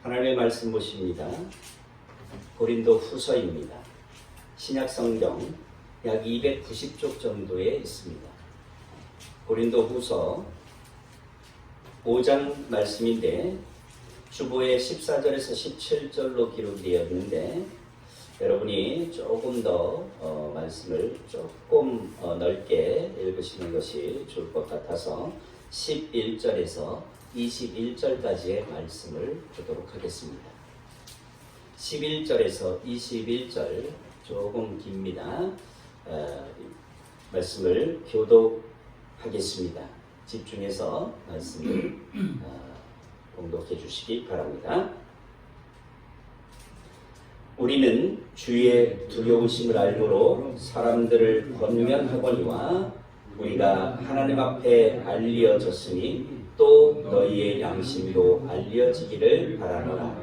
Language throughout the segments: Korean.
하나님의 말씀 보십니다. 고린도 후서입니다. 신약 성경 약 290쪽 정도에 있습니다. 고린도 후서 5장 말씀인데 주보에 14절에서 17절로 기록되어 있는데 여러분이 조금 더 말씀을 조금 넓게 읽으시는 것이 좋을 것 같아서 11절에서 21절까지의 말씀을 보도록 하겠습니다. 11절에서 21절 조금 깁니다. 말씀을 교독하겠습니다. 집중해서 말씀을 공독해 주시기 바랍니다. 우리는 주의 두려우심을 알므로 사람들을 권면하거니와 우리가 하나님 앞에 알려졌으니 또 너희의 양심도 알려지기를 바라노라.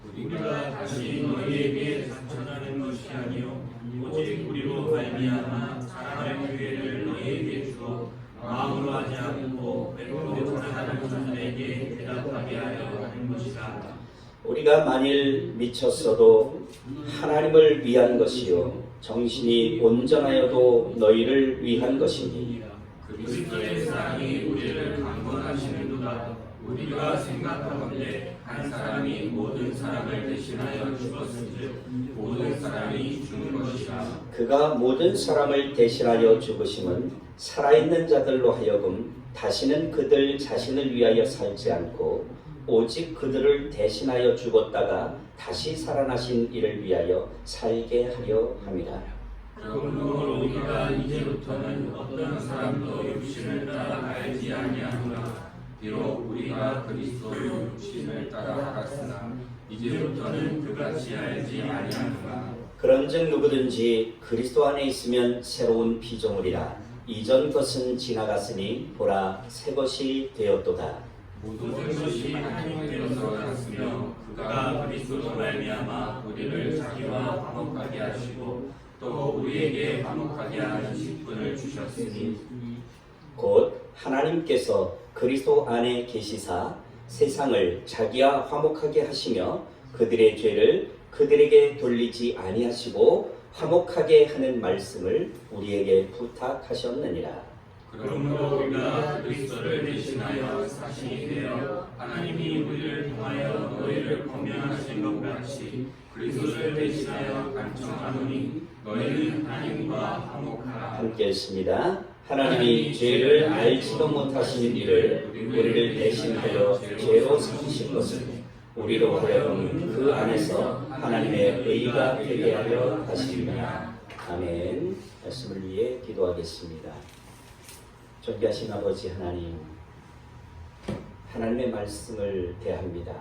우리가 다시 너희에게 전하는 것이 아니요 오직 우리로 말미암아 사랑의 기회를 너희에게 주어 마음으로 하지 않고 백으로 전하는 자들에게 대답하게 하려 하는 것이다. 우리가 만일 미쳤어도 하나님을 위한 것이요 정신이 온전하여도 너희를 위한 것이니 그리스도의 사랑이 우리를 강권하시는도다. 우리가 생각하건대 한 사람이 모든 사람을 대신하여 죽었은즉 모든 사람이 죽는 것이라. 그가 모든 사람을 대신하여 죽으심은 살아있는 자들로 하여금 다시는 그들 자신을 위하여 살지 않고 오직 그들을 대신하여 죽었다가 다시 살아나신 이를 위하여 살게 하려 함이라. 그러므로 우리가 이제부터는 어떤 사람도 육신을 따라 알지 아니하노라. 비록 우리가 그리스도의 육신을 따라 알았으나 이제부터는 그같이 알지 아니하노라. 그런즉 누구든지 그리스도 안에 있으면 새로운 피조물이라. 이전 것은 지나갔으니 보라 새 것이 되었도다. 모든 것이 하나님께로서 났으며 그가 그리스도로 말미암아 우리를 자기와 화목하게 하시고 또 우리에게 화목하게 하는 직분을 주셨으니 곧 하나님께서 그리스도 안에 계시사 세상을 자기와 화목하게 하시며 그들의 죄를 그들에게 돌리지 아니하시고 화목하게 하는 말씀을 우리에게 부탁하셨느니라. 그러므로 우리가 그리스도를 대신하여 사신이 되어 하나님이 우리를 통하여 너희를 권면하신 것 같이 그리스도를 대신하여 간청하노니 너희는 하나님과 화목하라. 함께 읽습니다. 하나님이 죄를 알지도 못하시는 이를 우리를 대신하여 죄로 삼으신 것은 우리로 하여금 그 안에서 하나님의 의가 되게 하려 하십니다. 아멘. 말씀을 위해 기도하겠습니다. 존귀하신 아버지 하나님, 하나님의 말씀을 대합니다.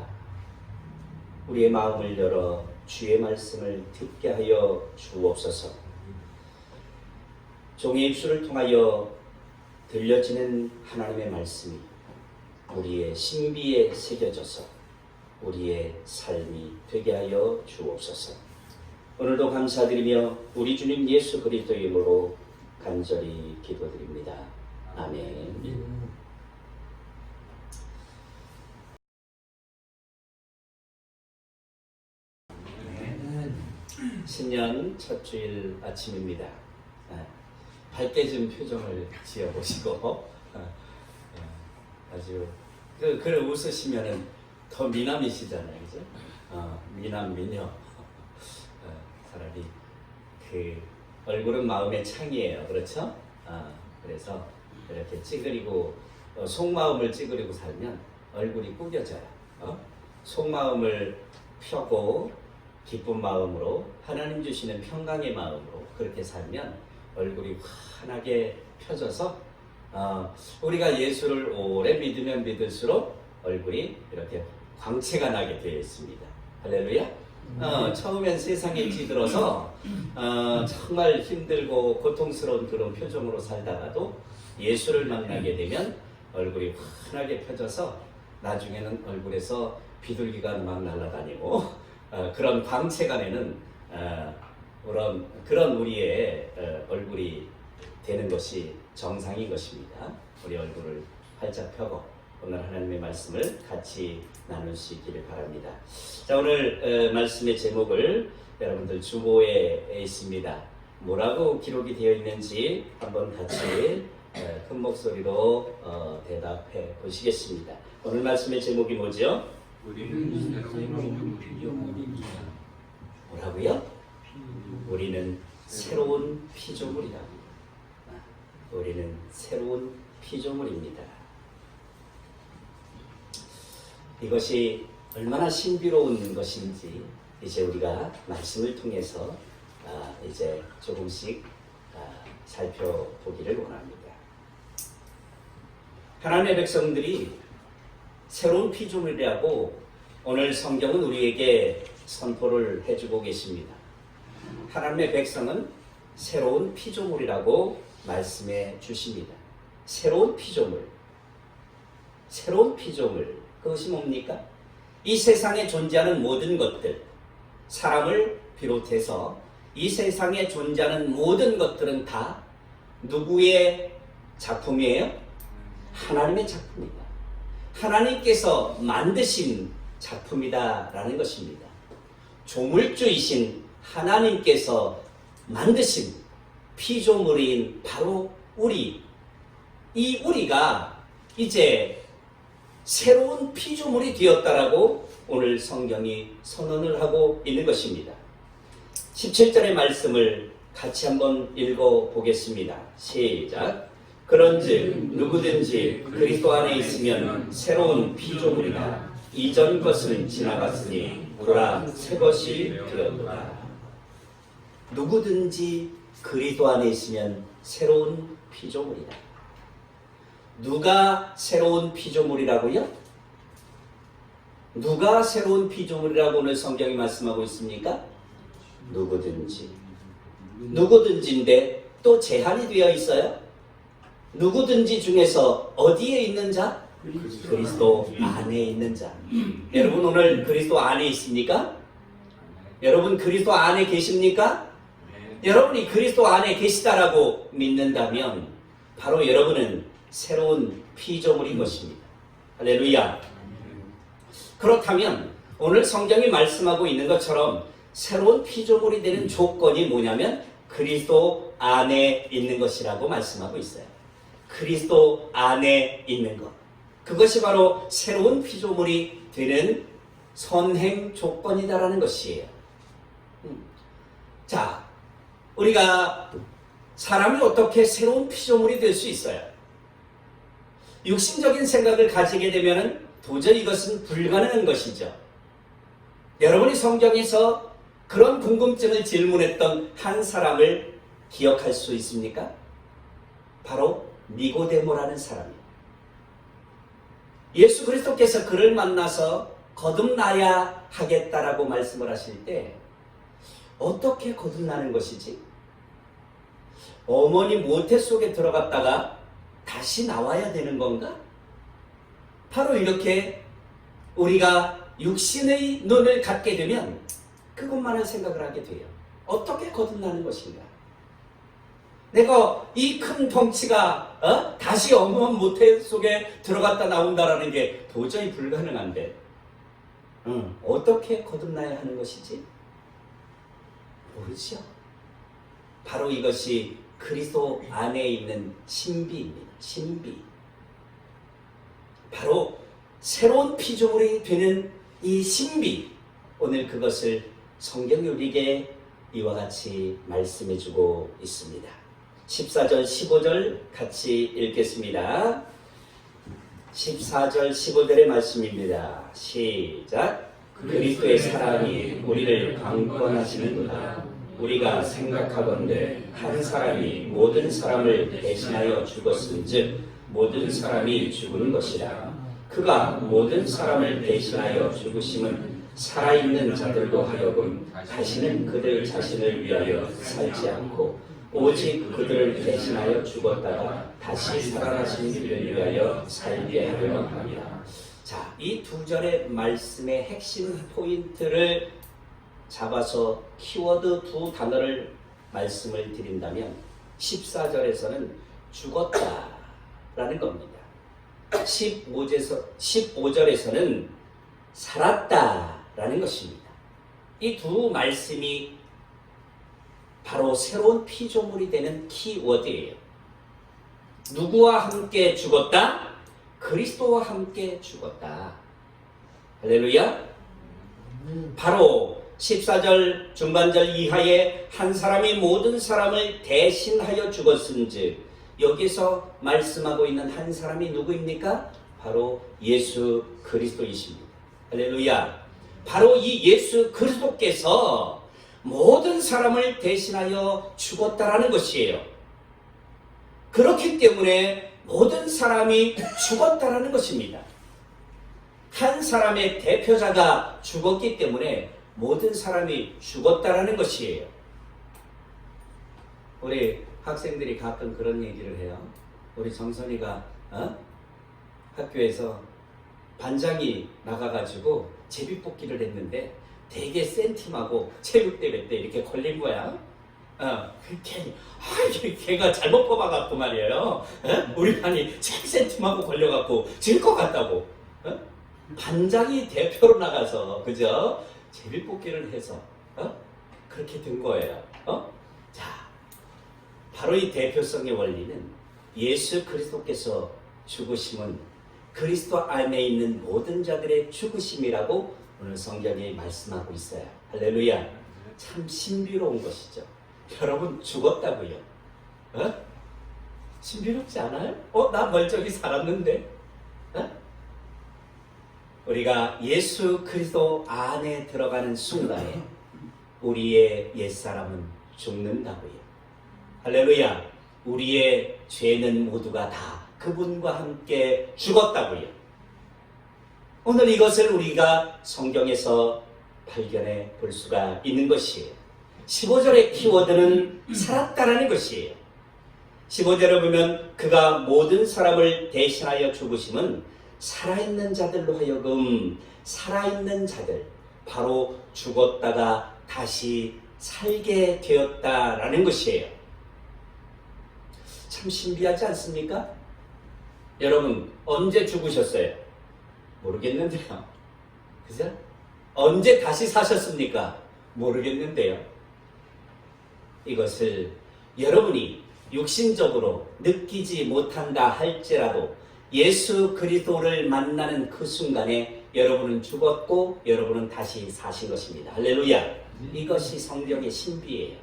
우리의 마음을 열어 주의 말씀을 듣게 하여 주옵소서. 종의 입술을 통하여 들려지는 하나님의 말씀이 우리의 신비에 새겨져서 우리의 삶이 되게 하여 주옵소서. 오늘도 감사드리며 우리 주님 예수 그리스도의 이름으로 간절히 기도드립니다. 아멘. 신년 첫 주일 아침입니다. 밝게 진 표정을 지어보시고 아주 그래 웃으시면은 더 미남이시잖아요, 그죠? 미남 미녀. 차라리 그 얼굴은 마음의 창이에요, 그렇죠? 그래서 이렇게 찌그리고 속마음을 찌그리고 살면 얼굴이 구겨져요. 속마음을 펴고 기쁜 마음으로 하나님 주시는 평강의 마음으로 그렇게 살면 얼굴이 환하게 펴져서 우리가 예수를 오래 믿으면 믿을수록 얼굴이 이렇게 광채가 나게 되어 있습니다. 할렐루야. 처음엔 세상에 찌들어서 정말 힘들고 고통스러운 그런 표정으로 살다가도 예수를 만나게 되면 얼굴이 환하게 펴져서 나중에는 얼굴에서 비둘기가 막 날아다니고 그런 광채가 내는 그런 우리의 얼굴이 되는 것이 정상인 것입니다. 우리 얼굴을 활짝 펴고 오늘 하나님의 말씀을 같이 나눌 수 있기를 바랍니다. 자, 오늘 말씀의 제목을 여러분들 주보에 있습니다. 뭐라고 기록이 되어 있는지 한번 같이 큰 목소리로 대답해 보시겠습니다. 오늘 말씀의 제목이 뭐죠? 우리는 새로운 피조물이니라. 뭐라고요? 우리는 새로운 피조물이다. 우리는 새로운 피조물입니다. 이것이 얼마나 신비로운 것인지 이제 우리가 말씀을 통해서 이제 조금씩 살펴보기를 원합니다. 하나님의 백성들이 새로운 피조물이라고 오늘 성경은 우리에게 선포를 해주고 계십니다. 하나님의 백성은 새로운 피조물이라고 말씀해 주십니다. 새로운 피조물. 새로운 피조물. 그것이 뭡니까? 이 세상에 존재하는 모든 것들, 사람을 비롯해서 이 세상에 존재하는 모든 것들은 다 누구의 작품이에요? 하나님의 작품이다. 하나님께서 만드신 작품이다라는 것입니다. 조물주이신 하나님께서 만드신 피조물인 바로 우리, 이 우리가 이제 새로운 피조물이 되었다라고 오늘 성경이 선언을 하고 있는 것입니다. 17절의 말씀을 같이 한번 읽어보겠습니다. 시작. 그런즉 누구든지 그리스도 안에 있으면 새로운 피조물이다. 이전 것은 지나갔으니 보라 새 것이 되었도다. 누구든지 그리스도 안에 있으면 새로운 피조물이다. 누가 새로운 피조물이라고요? 누가 새로운 피조물이라고 오늘 성경이 말씀하고 있습니까? 누구든지. 누구든지인데 또 제한이 되어 있어요. 누구든지 중에서 어디에 있는 자? 그리스도 안에 있는 자. 여러분 오늘 그리스도 안에 있습니까? 여러분 그리스도 안에 계십니까? 여러분이 그리스도 안에 계시다라고 믿는다면 바로 여러분은 새로운 피조물인 것입니다. 할렐루야. 그렇다면 오늘 성경이 말씀하고 있는 것처럼 새로운 피조물이 되는 조건이 뭐냐면 그리스도 안에 있는 것이라고 말씀하고 있어요. 그리스도 안에 있는 것. 그것이 바로 새로운 피조물이 되는 선행 조건이다라는 것이에요. 자, 우리가 사람이 어떻게 새로운 피조물이 될 수 있어요? 육신적인 생각을 가지게 되면 도저히 이것은 불가능한 것이죠. 여러분이 성경에서 그런 궁금증을 질문했던 한 사람을 기억할 수 있습니까? 바로 니고데모라는 사람이에요. 예수 그리스도께서 그를 만나서 거듭나야 하겠다라고 말씀을 하실 때 어떻게 거듭나는 것이지? 어머니 모태 속에 들어갔다가 다시 나와야 되는 건가? 바로 이렇게 우리가 육신의 눈을 갖게 되면 그것만을 생각을 하게 돼요. 어떻게 거듭나는 것인가? 내가 이 큰 덩치가 다시 어머니 모태 속에 들어갔다 나온다라는 게 도저히 불가능한데 어떻게 거듭나야 하는 것이지? 모르죠. 바로 이것이 그리스도 안에 있는 신비입니다. 신비. 바로 새로운 피조물이 되는 이 신비. 오늘 그것을 성경이 우리에게 이와 같이 말씀해주고 있습니다. 14절 15절 같이 읽겠습니다. 14절 15절의 말씀입니다. 시작. 그리스도의 사랑이 우리를 강권하시는도다. 우리가 생각하건대 한 사람이 모든 사람을 대신하여 죽었은즉 모든 사람이 죽은 것이라. 그가 모든 사람을 대신하여 죽으심은 살아있는 자들도 하여금 다시는 그들 자신을 위하여 살지 않고 오직 그들을 대신하여 죽었다가 다시 살아나신 이를 위하여 살게 하려 합니다. 자, 이 두 절의 말씀의 핵심 포인트를 잡아서 키워드 두 단어를 말씀을 드린다면 14절에서는 죽었다라는 겁니다. 15절에서는 살았다라는 것입니다. 이 두 말씀이 바로 새로운 피조물이 되는 키워드예요. 누구와 함께 죽었다? 그리스도와 함께 죽었다. 할렐루야. 바로 14절 중반절 이하에 한 사람이 모든 사람을 대신하여 죽었은즉, 여기서 말씀하고 있는 한 사람이 누구입니까? 바로 예수 그리스도이십니다. 할렐루야. 바로 이 예수 그리스도께서 모든 사람을 대신하여 죽었다라는 것이에요. 그렇기 때문에 모든 사람이 죽었다라는 것입니다. 한 사람의 대표자가 죽었기 때문에 모든 사람이 죽었다라는 것이에요. 우리 학생들이 가끔 그런 얘기를 해요. 우리 정선이가 학교에서 반장이 나가가지고 제비뽑기를 했는데 되게 센 팀하고 체육대회 때 이렇게 걸린 거야. 걔가 잘못 뽑아갖고 말이에요. 우리 반이 제일 센 팀하고 걸려갖고 질 것 같다고. 반장이 대표로 나가서 그죠? 제비뽑기를 해서 그렇게 된 거예요. 자, 바로 이 대표성의 원리는 예수 그리스도께서 죽으심은 그리스도 안에 있는 모든 자들의 죽으심이라고 오늘 성경이 말씀하고 있어요. 할렐루야. 참 신비로운 것이죠. 여러분 죽었다고요. 신비롭지 않아요? 나 멀쩡히 살았는데. 우리가 예수 그리스도 안에 들어가는 순간에 우리의 옛사람은 죽는다고요. 할렐루야. 우리의 죄는 모두가 다 그분과 함께 죽었다고요. 오늘 이것을 우리가 성경에서 발견해 볼 수가 있는 것이에요. 15절의 키워드는 살았다라는 것이에요. 15절을 보면 그가 모든 사람을 대신하여 죽으심은 살아있는 자들로 하여금 살아있는 자들, 바로 죽었다가 다시 살게 되었다라는 것이에요. 참 신비하지 않습니까? 여러분 언제 죽으셨어요? 모르겠는데요. 그죠? 언제 다시 사셨습니까? 모르겠는데요. 이것을 여러분이 육신적으로 느끼지 못한다 할지라도 예수 그리스도를 만나는 그 순간에 여러분은 죽었고 여러분은 다시 사신 것입니다. 할렐루야. 이것이 성경의 신비예요.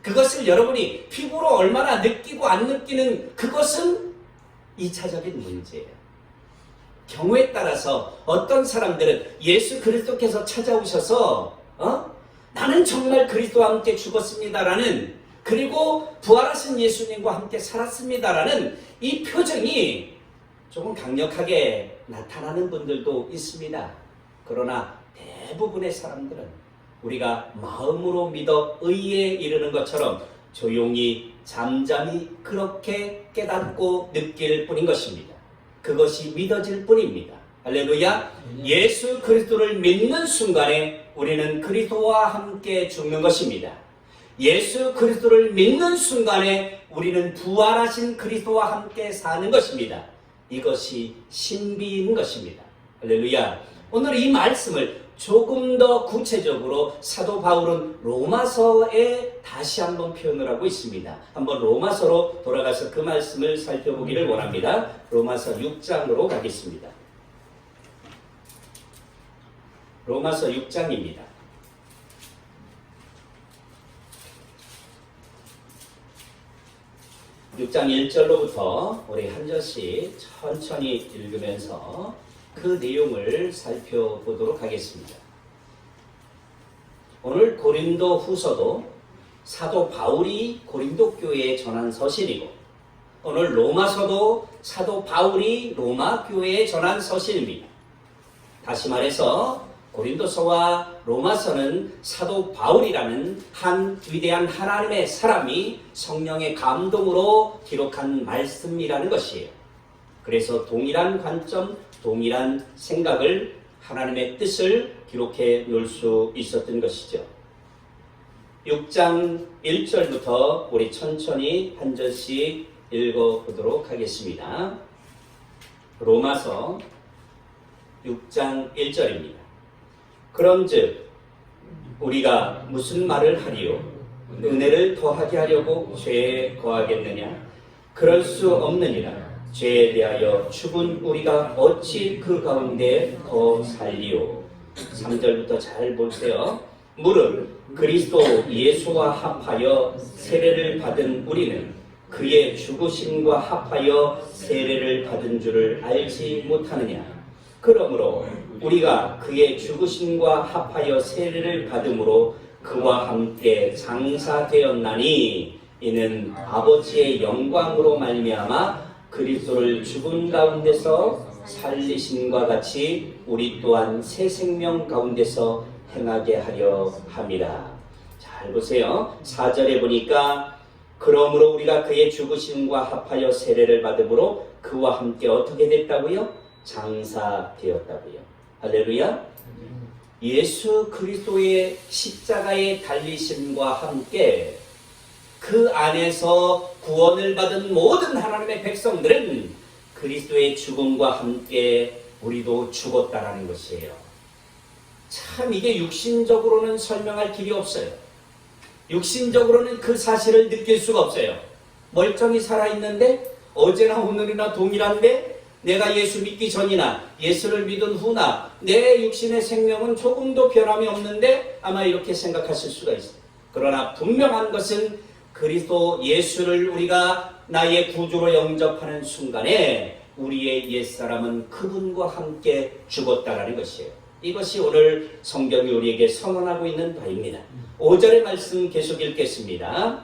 그것을 여러분이 피부로 얼마나 느끼고 안 느끼는 그것은 2차적인 문제예요. 경우에 따라서 어떤 사람들은 예수 그리스도께서 찾아오셔서 나는 정말 그리스도와 함께 죽었습니다라는, 그리고 부활하신 예수님과 함께 살았습니다라는 이 표정이 조금 강력하게 나타나는 분들도 있습니다. 그러나 대부분의 사람들은 우리가 마음으로 믿어 의에 이르는 것처럼 조용히 잠잠히 그렇게 깨닫고 느낄 뿐인 것입니다. 그것이 믿어질 뿐입니다. 할렐루야. 예수 그리스도를 믿는 순간에 우리는 그리스도와 함께 죽는 것입니다. 예수 그리스도를 믿는 순간에 우리는 부활하신 그리스도와 함께 사는 것입니다. 이것이 신비인 것입니다. 할렐루야. 오늘 이 말씀을 조금 더 구체적으로 사도 바울은 로마서에 다시 한번 표현을 하고 있습니다. 한번 로마서로 돌아가서 그 말씀을 살펴보기를 원합니다. 로마서 6장으로 가겠습니다. 로마서 6장입니다. 6장 1절로부터 우리 한 절씩 천천히 읽으면서 그 내용을 살펴보도록 하겠습니다. 오늘 고린도 후서도 사도 바울이 고린도 교회에 전한 서신이고, 오늘 로마서도 사도 바울이 로마 교회에 전한 서신입니다. 다시 말해서 고린도서와 로마서는 사도 바울이라는 한 위대한 하나님의 사람이 성령의 감동으로 기록한 말씀이라는 것이에요. 그래서 동일한 관점, 동일한 생각을, 하나님의 뜻을 기록해 놓을 수 있었던 것이죠. 6장 1절부터 우리 천천히 한 절씩 읽어보도록 하겠습니다. 로마서 6장 1절입니다. 그런즉 우리가 무슨 말을 하리요? 은혜를 더하게 하려고 죄에 거하겠느냐? 그럴 수 없느니라. 죄에 대하여 죽은 우리가 어찌 그 가운데 더 살리요? 3절부터 잘 보세요. 무릇 그리스도 예수와 합하여 세례를 받은 우리는 그의 죽으심과 합하여 세례를 받은 줄을 알지 못하느냐? 그러므로 우리가 그의 죽으심과 합하여 세례를 받음으로 그와 함께 장사되었나니 이는 아버지의 영광으로 말미암아 그리스도를 죽은 가운데서 살리심과 같이 우리 또한 새 생명 가운데서 행하게 하려 함이라. 잘 보세요. 4절에 보니까 그러므로 우리가 그의 죽으심과 합하여 세례를 받음으로 그와 함께 어떻게 됐다고요? 장사되었다고요. 할렐루야. 예수 그리스도의 십자가의 달리심과 함께 그 안에서 구원을 받은 모든 하나님의 백성들은 그리스도의 죽음과 함께 우리도 죽었다라는 것이에요. 참 이게 육신적으로는 설명할 길이 없어요. 육신적으로는 그 사실을 느낄 수가 없어요. 멀쩡히 살아있는데 어제나 오늘이나 동일한데 내가 예수 믿기 전이나 예수를 믿은 후나 내 육신의 생명은 조금도 변함이 없는데 아마 이렇게 생각하실 수가 있어요. 그러나 분명한 것은 그리스도 예수를 우리가 나의 구주로 영접하는 순간에 우리의 옛사람은 그분과 함께 죽었다라는 것이에요. 이것이 오늘 성경이 우리에게 선언하고 있는 바입니다. 5절의 말씀 계속 읽겠습니다.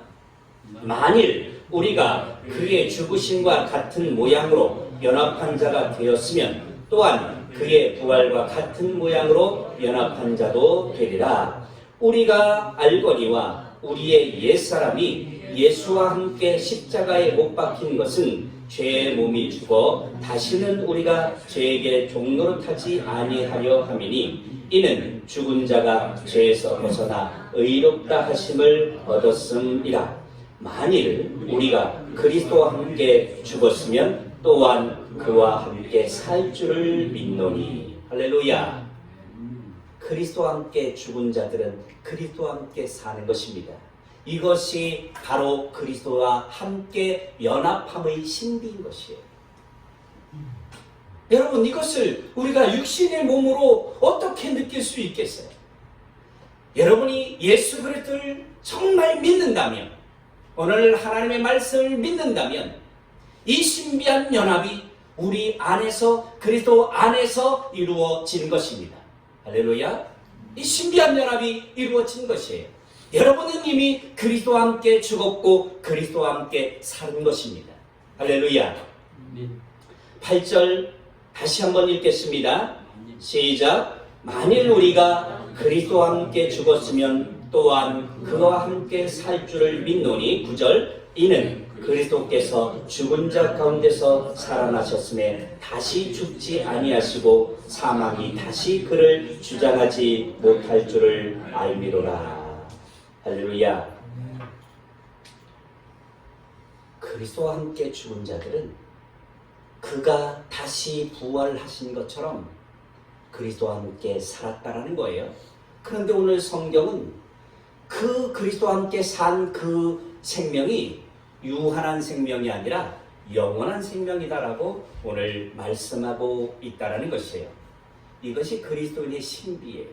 만일 우리가 그의 죽으심과 같은 모양으로 연합한 자가 되었으면 또한 그의 부활과 같은 모양으로 연합한 자도 되리라. 우리가 알거니와 우리의 옛사람이 예수와 함께 십자가에 못 박힌 것은 죄의 몸이 죽어 다시는 우리가 죄에게 종노릇하지 아니하려 함이니 이는 죽은 자가 죄에서 벗어나 의롭다 하심을 얻었음이라. 만일 우리가 그리스도와 함께 죽었으면 또한 그와 함께 살 줄을 믿노니. 할렐루야. 그리스도와 함께 죽은 자들은 그리스도와 함께 사는 것입니다. 이것이 바로 그리스도와 함께 연합함의 신비인 것이에요. 여러분, 이것을 우리가 육신의 몸으로 어떻게 느낄 수 있겠어요? 여러분이 예수 그리스도를 정말 믿는다면, 오늘 하나님의 말씀을 믿는다면 이 신비한 연합이 우리 안에서, 그리스도 안에서 이루어진 것입니다. 할렐루야. 이 신비한 연합이 이루어진 것이에요. 여러분은 이미 그리스도와 함께 죽었고 그리스도와 함께 사는 것입니다. 할렐루야. 8절 다시 한번 읽겠습니다. 시작. 만일 우리가 그리스도와 함께 죽었으면 또한 그와 함께 살 줄을 믿노니. 9절. 이는 그리스도께서 죽은 자 가운데서 살아나셨음에 다시 죽지 아니하시고 사망이 다시 그를 주장하지 못할 줄을 알미로라. 할렐루야. 그리스도와 함께 죽은 자들은 그가 다시 부활하신 것처럼 그리스도와 함께 살았다라는 거예요. 그런데 오늘 성경은 그 그리스도와 함께 산 그 생명이 유한한 생명이 아니라 영원한 생명이다라고 오늘 말씀하고 있다라는 것이에요. 이것이 그리스도인의 신비예요.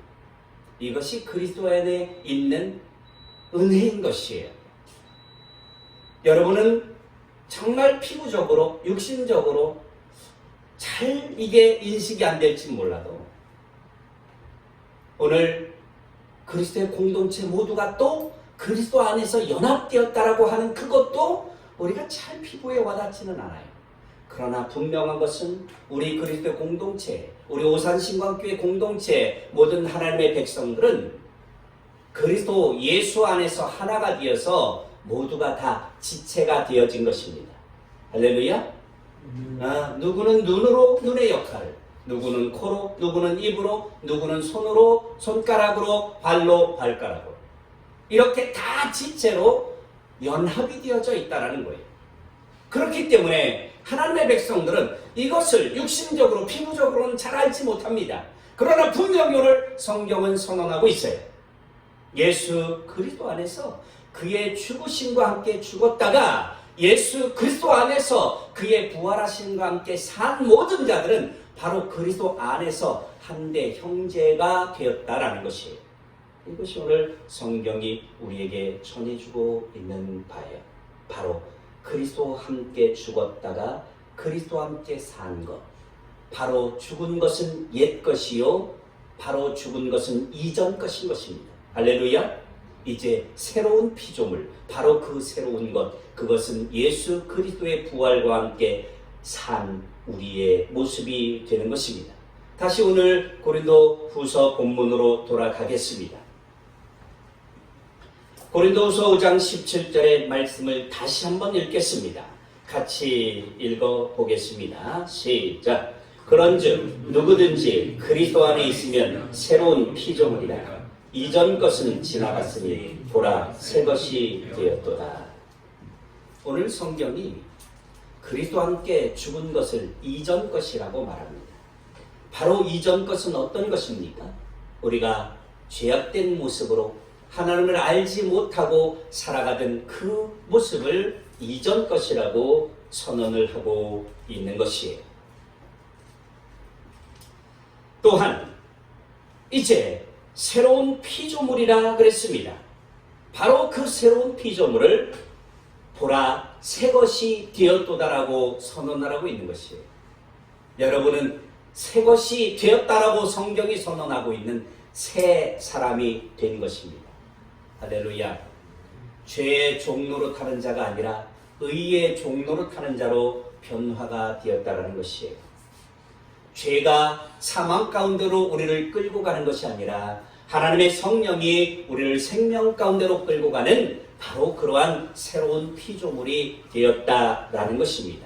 이것이 그리스도 안에 있는 은혜인 것이에요. 여러분은 정말 피부적으로, 육신적으로 잘 이게 인식이 안 될지 몰라도 오늘 그리스도의 공동체 모두가 또 그리스도 안에서 연합되었다라고 하는 그것도 우리가 잘 피부에 와닿지는 않아요. 그러나 분명한 것은 우리 그리스도의 공동체, 우리 오산신광교회 공동체 모든 하나님의 백성들은 그리스도 예수 안에서 하나가 되어서 모두가 다 지체가 되어진 것입니다. 할렐루야. 누구는 눈으로 눈의 역할을, 누구는 코로, 누구는 입으로, 누구는 손으로, 손가락으로, 발로, 발가락으로 이렇게 다 지체로 연합이 되어져 있다는 거예요. 그렇기 때문에 하나님의 백성들은 이것을 육신적으로 피부적으로는 잘 알지 못합니다. 그러나 분명히 오늘 성경은 선언하고 있어요. 예수 그리스도 안에서 그의 죽으심과 함께 죽었다가 예수 그리스도 안에서 그의 부활하심과 함께 산 모든 자들은 바로 그리스도 안에서 한데 형제가 되었다라는 것이에요. 이것이 오늘 성경이 우리에게 전해주고 있는 바예요. 바로 그리스도와 함께 죽었다가 그리스도와 함께 산 것. 바로 죽은 것은 옛 것이요 바로 죽은 것은 이전 것인 것입니다. 할렐루야. 이제 새로운 피조물, 바로 그 새로운 것, 그것은 예수 그리스도의 부활과 함께 산 우리의 모습이 되는 것입니다. 다시 오늘 고린도 후서 본문으로 돌아가겠습니다. 고린도후서 5장 17절의 말씀을 다시 한번 읽겠습니다. 같이 읽어보겠습니다. 시작. 그런즉 누구든지 그리스도 안에 있으면 새로운 피조물이라. 이전 것은 지나갔으니 보라 새 것이 되었도다. 오늘 성경이 그리스도와 함께 죽은 것을 이전 것이라고 말합니다. 바로 이전 것은 어떤 것입니까? 우리가 죄악된 모습으로 하나님을 알지 못하고 살아가던 그 모습을 이전 것이라고 선언을 하고 있는 것이에요. 또한 이제 새로운 피조물이라 그랬습니다. 바로 그 새로운 피조물을 보라 새 것이 되었도다라고 선언하고 있는 것이에요. 여러분은 새 것이 되었다라고 성경이 선언하고 있는 새 사람이 된 것입니다. 할렐루야. 죄의 종로로 타는 자가 아니라 의의 종로로 타는 자로 변화가 되었다라는 것이에요. 죄가 사망 가운데로 우리를 끌고 가는 것이 아니라 하나님의 성령이 우리를 생명 가운데로 끌고 가는 바로 그러한 새로운 피조물이 되었다라는 것입니다.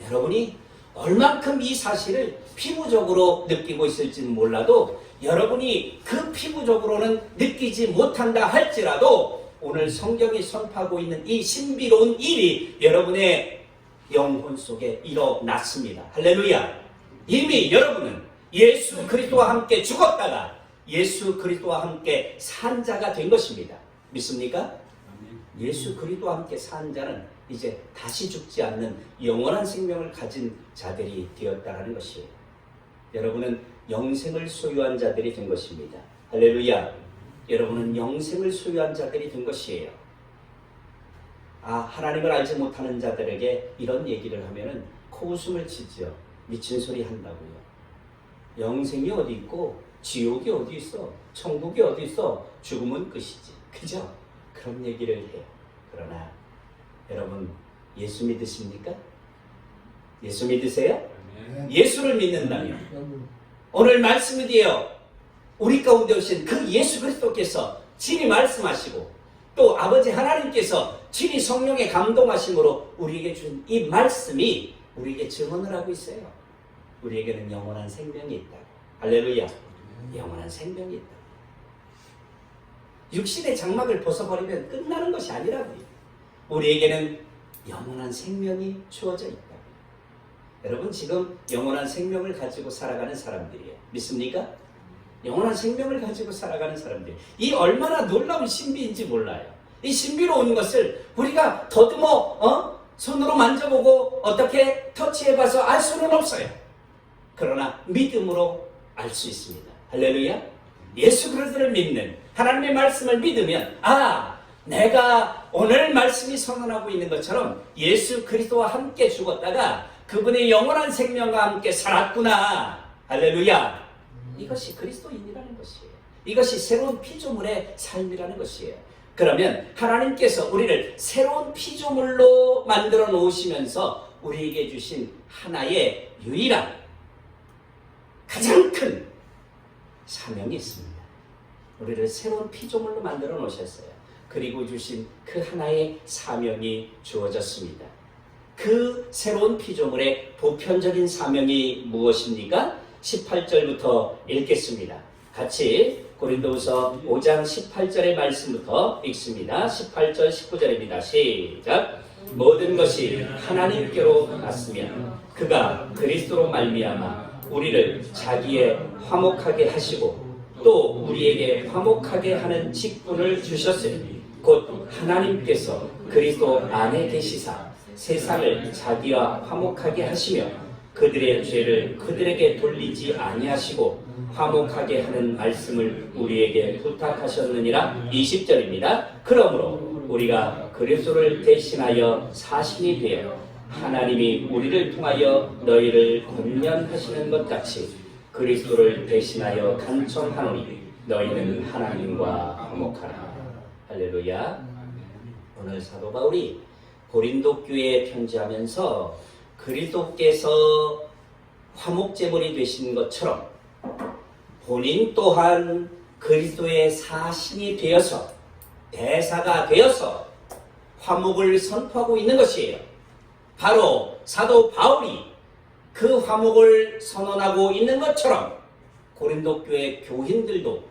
여러분이 얼만큼 이 사실을 피부적으로 느끼고 있을지는 몰라도 여러분이 그 피부적으로는 느끼지 못한다 할지라도 오늘 성경이 선포하고 있는 이 신비로운 일이 여러분의 영혼 속에 일어났습니다. 할렐루야. 이미 여러분은 예수 그리스도와 함께 죽었다가 예수 그리스도와 함께 산 자가 된 것입니다. 믿습니까? 예수 그리스도와 함께 산 자는 이제 다시 죽지 않는 영원한 생명을 가진 자들이 되었다는 것이에요. 여러분은 영생을 소유한 자들이 된 것입니다. 할렐루야. 여러분은 영생을 소유한 자들이 된 것이에요. 하나님을 알지 못하는 자들에게 이런 얘기를 하면은 코웃음을 치지요. 미친 소리 한다고요. 영생이 어디 있고 지옥이 어디 있어? 천국이 어디 있어? 죽음은 끝이지. 그죠? 그런 얘기를 해요. 그러나 여러분 예수 믿으십니까? 예수 믿으세요? 예수를 믿는다면 오늘 말씀이 되어 우리 가운데 오신 그 예수 그리스도께서 친히 말씀하시고 또 아버지 하나님께서 친히 성령의 감동하심으로 우리에게 준 이 말씀이 우리에게 증언을 하고 있어요. 우리에게는 영원한 생명이 있다. 할렐루야. 영원한 생명이 있다. 육신의 장막을 벗어버리면 끝나는 것이 아니라고요. 우리에게는 영원한 생명이 주어져 있다. 여러분 지금 영원한 생명을 가지고 살아가는 사람들이에요. 믿습니까? 영원한 생명을 가지고 살아가는 사람들. 이 얼마나 놀라운 신비인지 몰라요. 이 신비로운 것을 우리가 더듬어 손으로 만져보고 어떻게 터치해봐서 알 수는 없어요. 그러나 믿음으로 알 수 있습니다. 할렐루야. 예수 그리스도를 믿는 하나님의 말씀을 믿으면 내가 오늘 말씀이 선언하고 있는 것처럼 예수 그리스도와 함께 죽었다가 그분의 영원한 생명과 함께 살았구나. 할렐루야. 이것이 그리스도인이라는 것이에요. 이것이 새로운 피조물의 삶이라는 것이에요. 그러면 하나님께서 우리를 새로운 피조물로 만들어 놓으시면서 우리에게 주신 하나의 유일한 가장 큰 사명이 있습니다. 우리를 새로운 피조물로 만들어 놓으셨어요. 그리고 주신 그 하나의 사명이 주어졌습니다. 그 새로운 피조물의 보편적인 사명이 무엇입니까? 18절부터 읽겠습니다. 같이 고린도후서 5장 18절의 말씀부터 읽습니다. 18절 19절입니다. 시작. 모든 것이 하나님께로 났으며 그가 그리스도로 말미암아 우리를 자기의 화목하게 하시고 또 우리에게 화목하게 하는 직분을 주셨으니 곧 하나님께서 그리스도 안에 계시사 세상을 자기와 화목하게 하시며 그들의 죄를 그들에게 돌리지 아니하시고 화목하게 하는 말씀을 우리에게 부탁하셨느니라. 20절입니다. 그러므로 우리가 그리스도를 대신하여 사신이 되어 하나님이 우리를 통하여 너희를 권면하시는 것 같이 그리스도를 대신하여 간청하노니 너희는 하나님과 화목하라. 할렐루야. 오늘 사도 바울이 고린도 교회에 편지하면서 그리스도께서 화목제물이 되신 것처럼 본인 또한 그리스도의 사신이 되어서 대사가 되어서 화목을 선포하고 있는 것이에요. 바로 사도 바울이 그 화목을 선언하고 있는 것처럼 고린도 교회 교인들도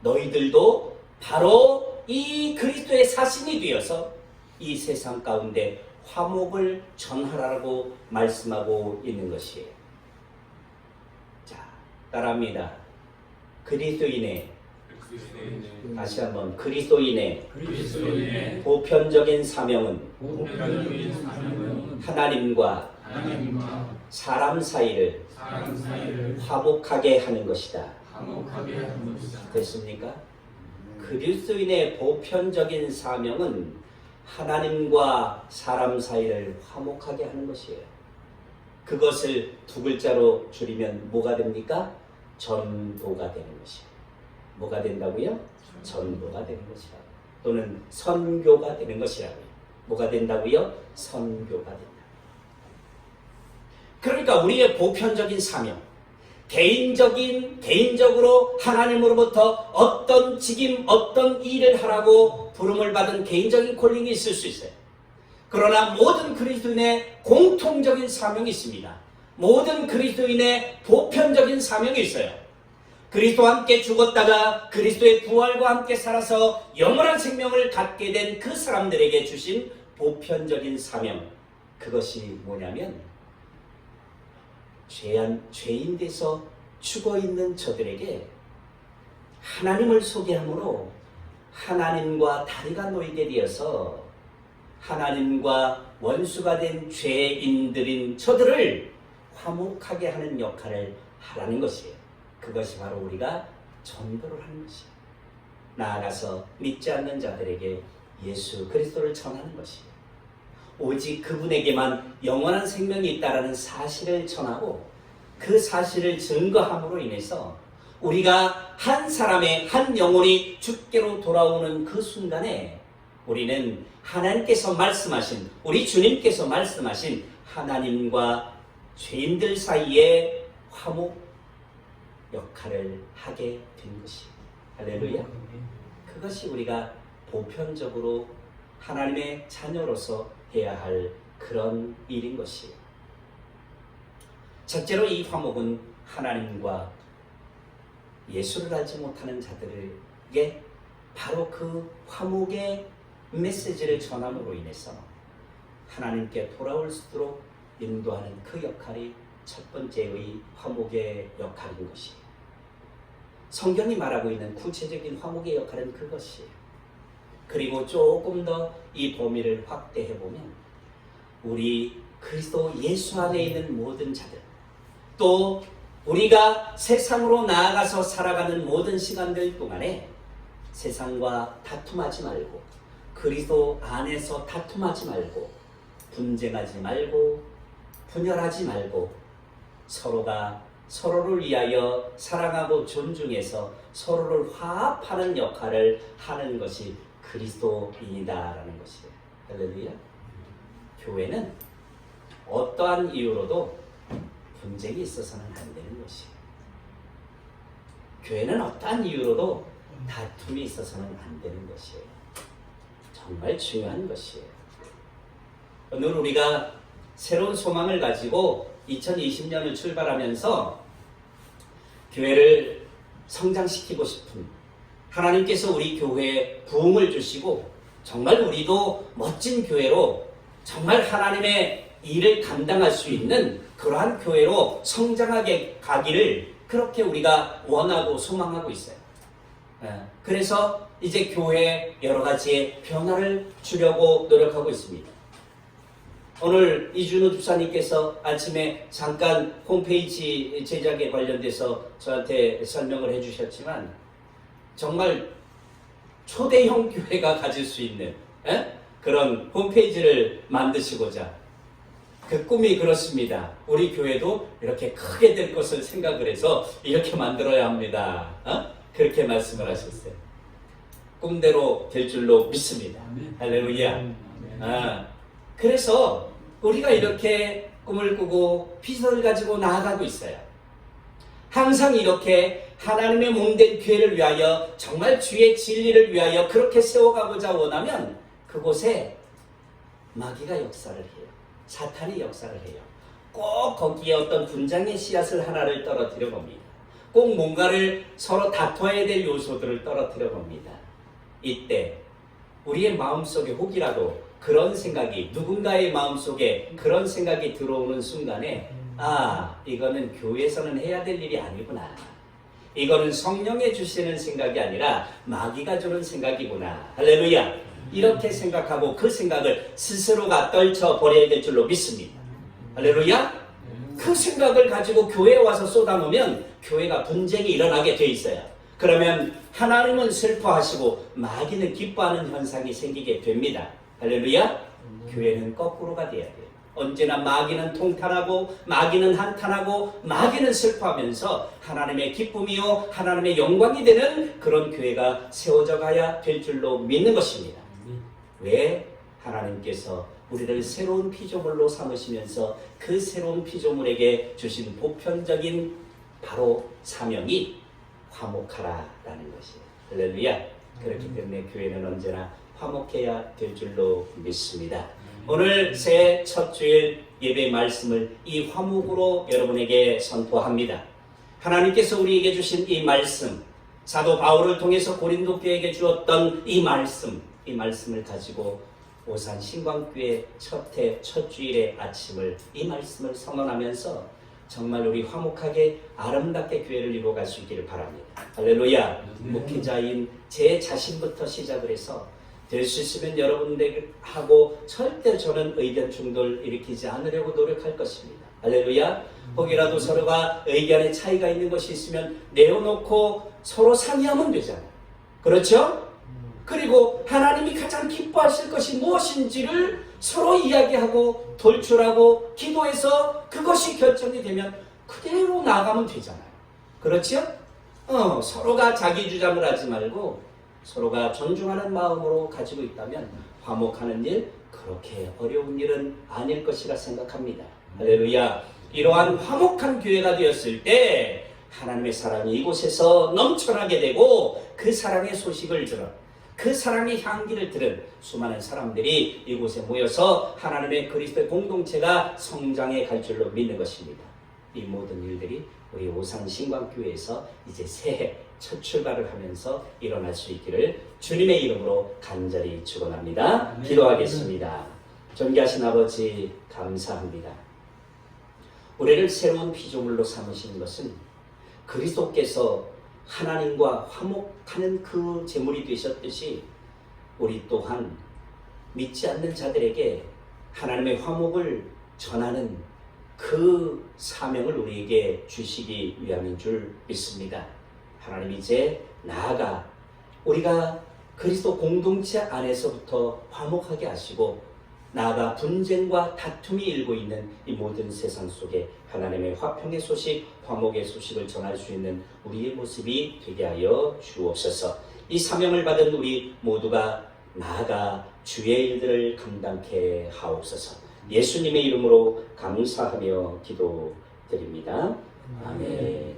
너희들도 바로 이 그리스도의 사신이 되어서 이 세상 가운데 화목을 전하라고 말씀하고 있는 것이에요. 자, 따라합니다. 그리스도인의 다시 한번 그리스도인의 보편적인 사명은 하나님과 사람 사이를 화목하게 하는 것이다. 됐습니까? 그리스도인의 보편적인 사명은 하나님과 사람 사이를 화목하게 하는 것이에요. 그것을 두 글자로 줄이면 뭐가 됩니까? 전도가 되는 것이에요. 뭐가 된다고요? 전도가 되는 것이라고. 또는 선교가 되는 것이라고요. 뭐가 된다고요? 선교가 된다. 그러니까 우리의 보편적인 사명, 개인적으로 하나님으로부터 어떤 직임, 어떤 일을 하라고 부름을 받은 개인적인 콜링이 있을 수 있어요. 그러나 모든 그리스도인의 공통적인 사명이 있습니다. 모든 그리스도인의 보편적인 사명이 있어요. 그리스도와 함께 죽었다가 그리스도의 부활과 함께 살아서 영원한 생명을 갖게 된 그 사람들에게 주신 보편적인 사명, 그것이 뭐냐면 죄인 돼서 죽어있는 저들에게 하나님을 소개함으로 하나님과 다리가 놓이게 되어서 하나님과 원수가 된 죄인들인 저들을 화목하게 하는 역할을 하라는 것이에요. 그것이 바로 우리가 전도를 하는 것이에요. 나아가서 믿지 않는 자들에게 예수 그리스도를 전하는 것이에요. 오직 그분에게만 영원한 생명이 있다는 사실을 전하고 그 사실을 증거함으로 인해서 우리가 한 사람의 한 영혼이 주께로 돌아오는 그 순간에 우리는 하나님께서 말씀하신, 우리 주님께서 말씀하신 하나님과 죄인들 사이에 화목 역할을 하게 된 것이에요. 할렐루야. 그것이 우리가 보편적으로 하나님의 자녀로서 해야 할 그런 일인 것이에요. 첫째로 이 화목은 하나님과 예수를 알지 못하는 자들에게 바로 그 화목의 메시지를 전함으로 인해서 하나님께 돌아올 수 있도록 인도하는 그 역할이 첫 번째의 화목의 역할인 것이에요. 성경이 말하고 있는 구체적인 화목의 역할은 그것이에요. 그리고 조금 더 이 범위를 확대해보면 우리 그리스도 예수 안에 있는 모든 자들, 또 우리가 세상으로 나아가서 살아가는 모든 시간들 동안에 세상과 다툼하지 말고 그리스도 안에서 다툼하지 말고 분쟁하지 말고 분열하지 말고 서로가 서로를 위하여 사랑하고 존중해서 서로를 화합하는 역할을 하는 것이 그리스도인이다라는 것이에요. 할렐루야. 교회는 어떠한 이유로도 분쟁이 있어서는 안 되는 것이에요. 교회는 어떠한 이유로도 다툼이 있어서는 안 되는 것이에요. 정말 중요한 것이에요. 오늘 우리가 새로운 소망을 가지고 2020년을 출발하면서 교회를 성장시키고 싶은 하나님께서 우리 교회에 부흥을 주시고 정말 우리도 멋진 교회로 정말 하나님의 일을 감당할 수 있는 그러한 교회로 성장하게 가기를 그렇게 우리가 원하고 소망하고 있어요. 그래서 이제 교회에 여러 가지의 변화를 주려고 노력하고 있습니다. 오늘 이준호 집사님께서 아침에 잠깐 홈페이지 제작에 관련돼서 저한테 설명을 해주셨지만 정말 초대형 교회가 가질 수 있는 그런 홈페이지를 만드시고자 그 꿈이 그렇습니다. 우리 교회도 이렇게 크게 될 것을 생각을 해서 이렇게 만들어야 합니다. 그렇게 말씀을 하셨어요. 꿈대로 될 줄로 믿습니다. 할렐루야. 그래서 우리가 이렇게 꿈을 꾸고 비전을 가지고 나아가고 있어요. 항상 이렇게 하나님의 몸된 교회를 위하여 정말 주의 진리를 위하여 그렇게 세워가고자 원하면 그곳에 마귀가 역사를 해요. 사탄이 역사를 해요. 꼭 거기에 어떤 분장의 씨앗을 하나를 떨어뜨려 봅니다. 꼭 뭔가를 서로 다퉈야 될 요소들을 떨어뜨려 봅니다. 이때 우리의 마음속에 혹이라도 그런 생각이 누군가의 마음속에 그런 생각이 들어오는 순간에 이거는 교회에서는 해야 될 일이 아니구나. 이거는 성령의 주시는 생각이 아니라 마귀가 주는 생각이구나. 할렐루야. 이렇게 생각하고 그 생각을 스스로가 떨쳐버려야 될 줄로 믿습니다. 할렐루야. 그 생각을 가지고 교회에 와서 쏟아놓으면 교회가 분쟁이 일어나게 돼 있어요. 그러면 하나님은 슬퍼하시고 마귀는 기뻐하는 현상이 생기게 됩니다. 할렐루야. 교회는 거꾸로가 돼야 돼요. 언제나 마귀는 통탄하고 마귀는 한탄하고 마귀는 슬퍼하면서 하나님의 기쁨이요 하나님의 영광이 되는 그런 교회가 세워져 가야 될 줄로 믿는 것입니다. 왜? 하나님께서 우리를 새로운 피조물로 삼으시면서 그 새로운 피조물에게 주신 보편적인 바로 사명이 화목하라라는 것이에요. 할렐루야. 그렇기 때문에 교회는 언제나 화목해야 될 줄로 믿습니다. 오늘 새해 첫 주일 예배 말씀을 이 화목으로 여러분에게 선포합니다. 하나님께서 우리에게 주신 이 말씀, 사도 바울을 통해서 고린도 교회에게 주었던 이 말씀을 가지고 오산 신광교회 첫 주일의 아침을 이 말씀을 선언하면서 정말 우리 화목하게 아름답게 교회를 이루어갈 수 있기를 바랍니다. 할렐루야. 목회자인 제 자신부터 시작을 해서 될 수 있으면 여러분들하고 절대 저는 의견 충돌 일으키지 않으려고 노력할 것입니다. 할렐루야. 혹이라도 서로가 의견의 차이가 있는 것이 있으면 내어놓고 서로 상의하면 되잖아요. 그렇죠? 그리고 하나님이 가장 기뻐하실 것이 무엇인지를 서로 이야기하고 돌출하고 기도해서 그것이 결정이 되면 그대로 나가면 되잖아요. 그렇죠? 서로가 자기 주장을 하지 말고 서로가 존중하는 마음으로 가지고 있다면 화목하는 일, 그렇게 어려운 일은 아닐 것이라 생각합니다. 할렐루야. 이러한 화목한 교회가 되었을 때 하나님의 사랑이 이곳에서 넘쳐나게 되고 그 사랑의 소식을 들어 그 사랑의 향기를 들은 수많은 사람들이 이곳에 모여서 하나님의 그리스도의 공동체가 성장해 갈 줄로 믿는 것입니다. 이 모든 일들이 우리 오산 신광교회에서 이제 새해 첫 출발을 하면서 일어날 수 있기를 주님의 이름으로 간절히 축원합니다. 기도하겠습니다. 존귀하신 아버지 감사합니다. 우리를 새로운 피조물로 삼으신 것은 그리스도께서 하나님과 화목하는 그 제물이 되셨듯이 우리 또한 믿지 않는 자들에게 하나님의 화목을 전하는 그 사명을 우리에게 주시기 위함인 줄 믿습니다. 하나님 이제 나아가 우리가 그리스도 공동체 안에서부터 화목하게 하시고 나아가 분쟁과 다툼이 일고 있는 이 모든 세상 속에 하나님의 화평의 소식, 화목의 소식을 전할 수 있는 우리의 모습이 되게 하여 주옵소서. 이 사명을 받은 우리 모두가 나아가 주의 일들을 감당케 하옵소서. 예수님의 이름으로 감사하며 기도드립니다. 아멘.